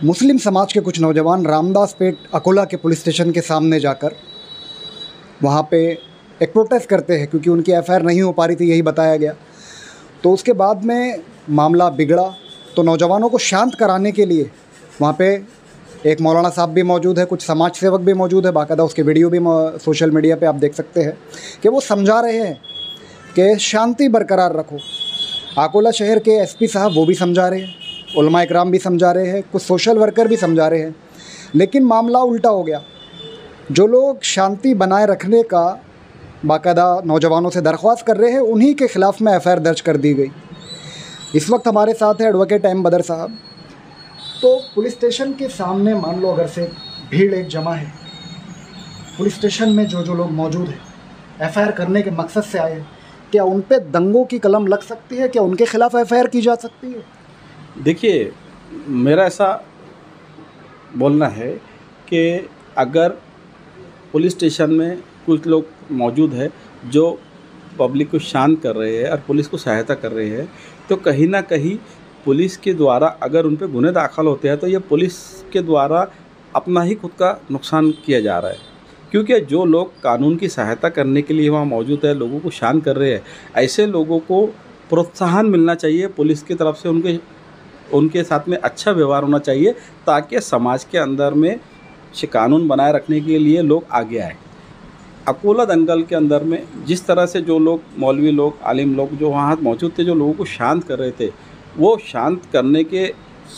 मुस्लिम समाज के कुछ नौजवान रामदासपेट अकोला के पुलिस स्टेशन के सामने जाकर वहाँ पे एक प्रोटेस्ट करते हैं, क्योंकि उनकी एफआईआर नहीं हो पा रही थी, यही बताया गया। तो उसके बाद में मामला बिगड़ा, तो नौजवानों को शांत कराने के लिए वहाँ पे एक मौलाना साहब भी मौजूद है, कुछ समाज सेवक भी मौजूद है, बाकायदा उसके वीडियो भी सोशल मीडिया पे आप देख सकते हैं कि वो समझा रहे हैं कि शांति बरकरार रखो। अकोला शहर के एसपी साहब वो भी समझा रहे हैं, उलमा इकराम भी समझा रहे हैं, कुछ सोशल वर्कर भी समझा रहे हैं, लेकिन मामला उल्टा हो गया। जो लोग शांति बनाए रखने का बाकायदा नौजवानों से दरख्वास्त कर रहे हैं, उन्हीं के ख़िलाफ़ में एफआईआर दर्ज कर दी गई। इस वक्त हमारे साथ है एडवोकेट एम बदर साहब। तो पुलिस स्टेशन के सामने मान लो अगर से भीड़ एक जमा है, पुलिस स्टेशन में जो लोग मौजूद हैं एफआईआर करने के मकसद से आए हैं, क्या उन पे दंगों की कलम लग सकती है? क्या उनके ख़िलाफ़ एफआईआर की जा सकती है? देखिए, मेरा ऐसा बोलना है कि अगर पुलिस स्टेशन में कुछ लोग मौजूद है जो पब्लिक को शांत कर रहे हैं और पुलिस को सहायता कर रहे हैं, तो कहीं ना कहीं पुलिस के द्वारा अगर उन पर गुने दाखिल होते हैं तो ये पुलिस के द्वारा अपना ही खुद का नुकसान किया जा रहा है। क्योंकि जो लोग कानून की सहायता करने के लिए वहाँ मौजूद है, लोगों को शांत कर रहे हैं, ऐसे लोगों को प्रोत्साहन मिलना चाहिए पुलिस की तरफ से, उनके साथ में अच्छा व्यवहार होना चाहिए, ताकि समाज के अंदर में कानून बनाए रखने के लिए लोग आगे आए। अकोला दंगल के अंदर में जिस तरह से जो लोग मौलवी लोग, आलिम लोग जो वहाँ मौजूद थे, जो लोगों को शांत कर रहे थे, वो शांत करने के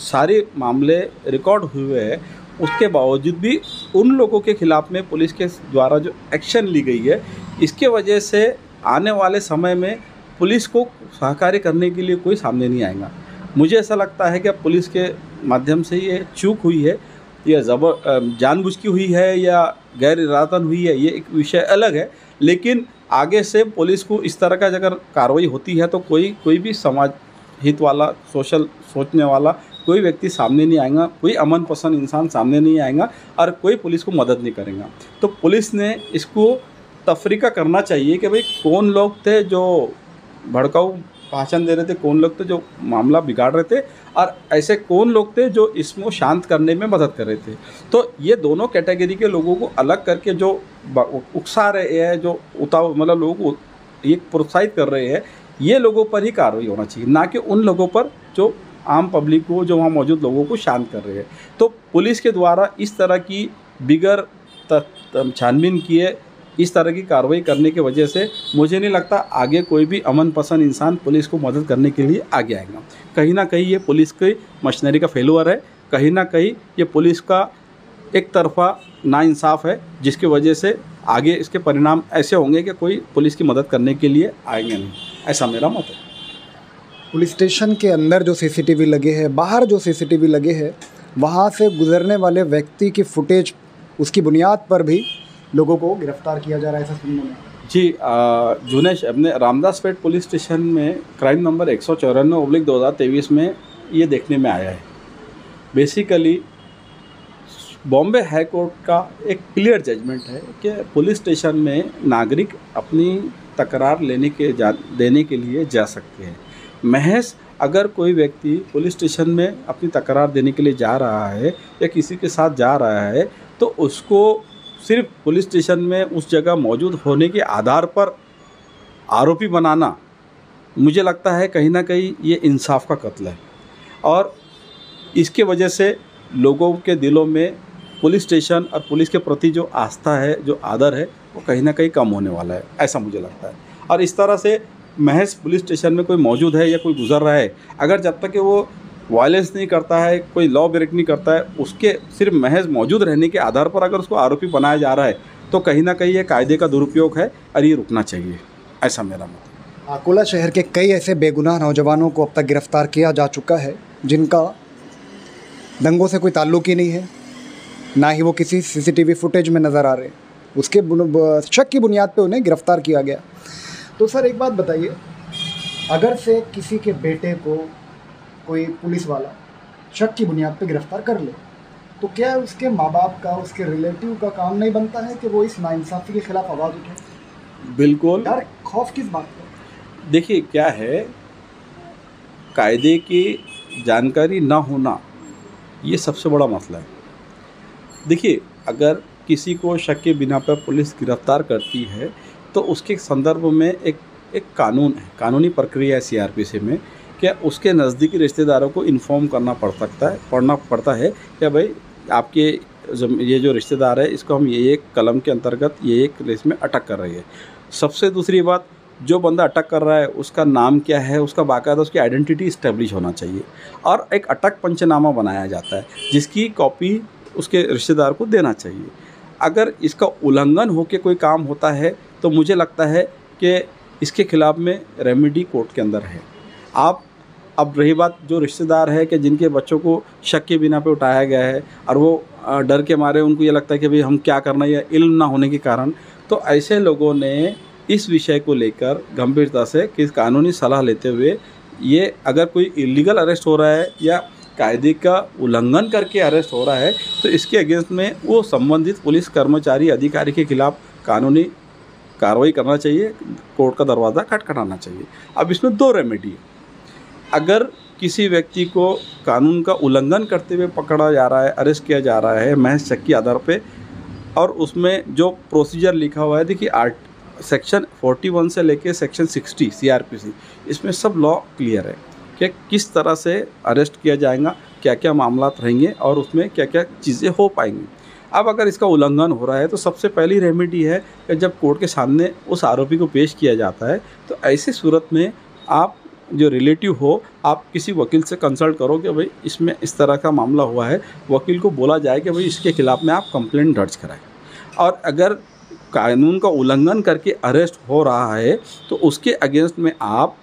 सारे मामले रिकॉर्ड हुए हैं। उसके बावजूद भी उन लोगों के ख़िलाफ़ में पुलिस के द्वारा जो एक्शन ली गई है, इसके वजह से आने वाले समय में पुलिस को सहकार्य करने के लिए कोई सामने नहीं आएगा। मुझे ऐसा लगता है कि पुलिस के माध्यम से ये चूक हुई है, या जानबूझ की हुई है या गैर इरादतन हुई है, ये एक विषय अलग है। लेकिन आगे से पुलिस को इस तरह का अगर कार्रवाई होती है तो कोई भी समाज हित वाला, सोशल सोचने वाला कोई व्यक्ति सामने नहीं आएगा, कोई अमन पसंद इंसान सामने नहीं आएगा और कोई पुलिस को मदद नहीं करेगा। तो पुलिस ने इसको तफरीका करना चाहिए कि भाई कौन लोग थे जो भड़काऊ भाषण दे रहे थे, कौन लोग थे जो मामला बिगाड़ रहे थे, और ऐसे कौन लोग थे जो इसको शांत करने में मदद कर रहे थे। तो ये दोनों कैटेगरी के लोगों को अलग करके जो उकसा रहे हैं, जो मतलब लोगों को ये प्रोत्साहित कर रहे हैं, ये लोगों पर ही कार्रवाई होना चाहिए, ना कि उन लोगों पर जो आम पब्लिक को, जो वहाँ मौजूद लोगों को शांत कर रहे हैं। तो पुलिस के द्वारा इस तरह की बिगर छानबीन किए इस तरह की कार्रवाई करने की वजह से मुझे नहीं लगता आगे कोई भी अमन पसंद इंसान पुलिस को मदद करने के लिए आगे आएगा। कहीं ना कहीं ये पुलिस की मशीनरी का फेलुअर है, कहीं ना कहीं ये पुलिस का एक तरफा नाइंसाफ़ है, जिसकी वजह से आगे इसके परिणाम ऐसे होंगे कि कोई पुलिस की मदद करने के लिए आएंगे नहीं। ऐसा मेरा मत है। पुलिस स्टेशन के अंदर जो सीसीटीवी लगे हैं, बाहर जो सीसीटीवी लगे हैं, वहाँ से गुजरने वाले व्यक्ति की फुटेज, उसकी बुनियाद पर भी लोगों को गिरफ्तार किया जा रहा है, ऐसा सुनने में। जी, जुनेश, अपने रामदासपेट पुलिस स्टेशन में क्राइम नंबर 194/2023 में ये देखने में आया है। बेसिकली बॉम्बे हाई कोर्ट का एक क्लियर जजमेंट है कि पुलिस स्टेशन में नागरिक अपनी तकरार देने के लिए जा सकते हैं। महज अगर कोई व्यक्ति पुलिस स्टेशन में अपनी तकरार देने के लिए जा रहा है या किसी के साथ जा रहा है, तो उसको सिर्फ पुलिस स्टेशन में उस जगह मौजूद होने के आधार पर आरोपी बनाना, मुझे लगता है कहीं ना कहीं ये इंसाफ का कत्ल है, और इसके वजह से लोगों के दिलों में पुलिस स्टेशन और पुलिस के प्रति जो आस्था है, जो आदर है, वो कहीं ना कहीं कम होने वाला है, ऐसा मुझे लगता है। और इस तरह से महज पुलिस स्टेशन में कोई मौजूद है या कोई गुजर रहा है, अगर जब तक कि वो वायलेंस नहीं करता है, कोई लॉ ब्रेक नहीं करता है, उसके सिर्फ महज मौजूद रहने के आधार पर अगर उसको आरोपी बनाया जा रहा है, तो कहीं ना कहीं ये कायदे का दुरुपयोग है और ये रुकना चाहिए, ऐसा मेरा मत है। अकोला शहर के कई ऐसे बेगुनाह नौजवानों को अब तक गिरफ्तार किया जा चुका है जिनका दंगों से कोई ताल्लुक ही नहीं है, ना ही वो किसी सीसीटीवी फुटेज में नज़र आ रहे, उसके शक की बुनियाद पे उन्हें गिरफ्तार किया गया। तो सर एक बात बताइए, अगर से किसी के बेटे को कोई पुलिस वाला शक की बुनियाद पे गिरफ्तार कर ले, तो क्या उसके माँ बाप का, उसके रिलेटिव का काम नहीं बनता है कि वो इस नाइंसाफ़ी के खिलाफ आवाज़ उठाए? बिल्कुल। डर खौफ किस बात का? देखिए, क्या है, कायदे की जानकारी ना होना ये सबसे बड़ा मसला है। देखिए, अगर किसी को शक के बिना पर पुलिस गिरफ्तार करती है तो उसके संदर्भ में एक कानून है, कानूनी प्रक्रिया है सीआरपीसी में, क्या उसके नज़दीकी रिश्तेदारों को इन्फॉर्म करना पड़ना पड़ता है कि भाई आपके ये जो रिश्तेदार है इसको हम ये एक कलम के अंतर्गत ये एक केस में अटक कर रही है। सबसे दूसरी बात, जो बंदा अटक कर रहा है उसका नाम क्या है, उसका बाकायदा उसकी आइडेंटिटी इस्टेब्लिश होना चाहिए और एक अटक पंचनामा बनाया जाता है जिसकी कॉपी उसके रिश्तेदार को देना चाहिए। अगर इसका उल्लंघन होकर कोई काम होता है तो मुझे लगता है कि इसके खिलाफ में रेमेडी कोर्ट के अंदर है। अब रही बात जो रिश्तेदार है कि जिनके बच्चों को शक के बिना पे उठाया गया है और वो डर के मारे उनको ये लगता है कि भाई हम क्या करना, या इल्म ना होने के कारण, तो ऐसे लोगों ने इस विषय को लेकर गंभीरता से कि कानूनी सलाह लेते हुए, ये अगर कोई इलीगल अरेस्ट हो रहा है या कायदे का उल्लंघन करके अरेस्ट हो रहा है तो इसके अगेंस्ट में वो संबंधित पुलिस कर्मचारी अधिकारी के खिलाफ कानूनी कार्रवाई करना चाहिए, कोर्ट का दरवाज़ा खटखटाना चाहिए। अब इसमें दो रेमेडी है। अगर किसी व्यक्ति को कानून का उल्लंघन करते हुए पकड़ा जा रहा है, अरेस्ट किया जा रहा है महज शक के आधार पे, और उसमें जो प्रोसीजर लिखा हुआ है, देखिए सेक्शन 41 से लेके सेक्शन 60 सीआरपीसी, इसमें सब लॉ क्लियर है कि किस तरह से अरेस्ट किया जाएगा, क्या क्या मामला रहेंगे और उसमें क्या क्या चीज़ें हो पाएंगी। अब अगर इसका उल्लंघन हो रहा है तो सबसे पहली रेमेडी है कि जब कोर्ट के सामने उस आरोपी को पेश किया जाता है तो ऐसी सूरत में आप जो रिलेटिव हो, आप किसी वकील से कंसल्ट करो कि भाई इसमें इस तरह का मामला हुआ है। वकील को बोला जाए कि भाई इसके खिलाफ में आप कंप्लेंट दर्ज कराएं, और अगर कानून का उल्लंघन करके अरेस्ट हो रहा है तो उसके अगेंस्ट में आप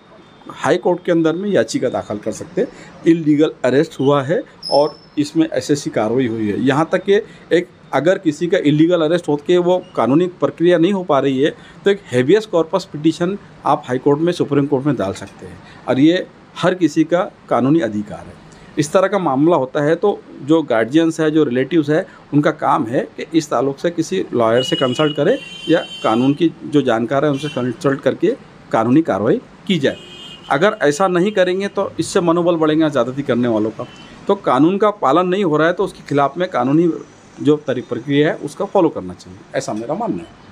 हाई कोर्ट के अंदर में याचिका दाखिल कर सकते हैं। इल्लीगल अरेस्ट हुआ है और इसमें ऐसी कार्रवाई हुई है। यहाँ तक कि अगर किसी का इल्लीगल अरेस्ट हो के वो कानूनी प्रक्रिया नहीं हो पा रही है तो एक हेबियस कॉर्पस पिटीशन आप हाई कोर्ट में, सुप्रीम कोर्ट में डाल सकते हैं, और ये हर किसी का कानूनी अधिकार है। इस तरह का मामला होता है तो जो गार्जियंस है, जो रिलेटिव्स है, उनका काम है कि इस ताल्लुक से किसी लॉयर से कंसल्ट करें या कानून की जो जानकार है उनसे कंसल्ट करके कानूनी कार्रवाई की जाए। अगर ऐसा नहीं करेंगे तो इससे मनोबल बढ़ेगा ज़्यादती करने वालों का। तो कानून का पालन नहीं हो रहा है तो उसके खिलाफ में कानूनी जो प्रक्रिया है उसका फॉलो करना चाहिए, ऐसा मेरा मानना है।